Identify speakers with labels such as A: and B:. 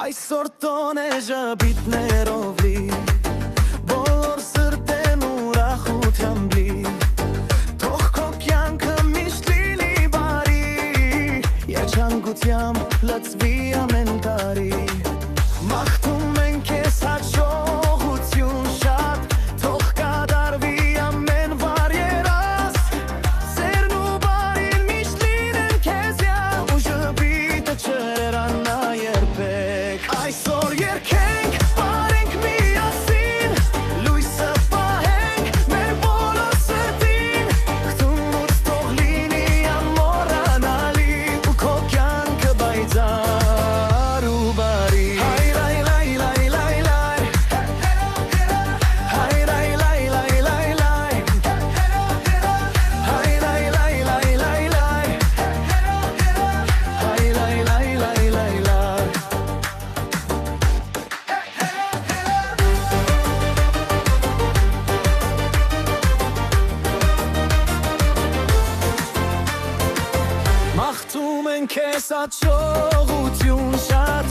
A: Այսօր տոն է ժպիտներով լի, բոլոր սրտեն ուրախությամբ լի, թող քո կյանքը միշտ լինի բարի, երջանկությամբ լցվի ամեն տարի, մաղթում ենք քեզ հաջողություն շատ, թող կատարվի ամեն վար երաս, սերն ու բարին միշտ լինեն քեզ յամ, ու ժպիտը չհեռանա երբեք։ Այսօր երգենք, պարենք միասին, լույսը պահենք մեր բոլոր սրտին, խթունուց թող լինի ամորանալի, ու քո կյանքը պայծառ ու բարի։ Մաղթում ենք քեզ հաջողություն շատ,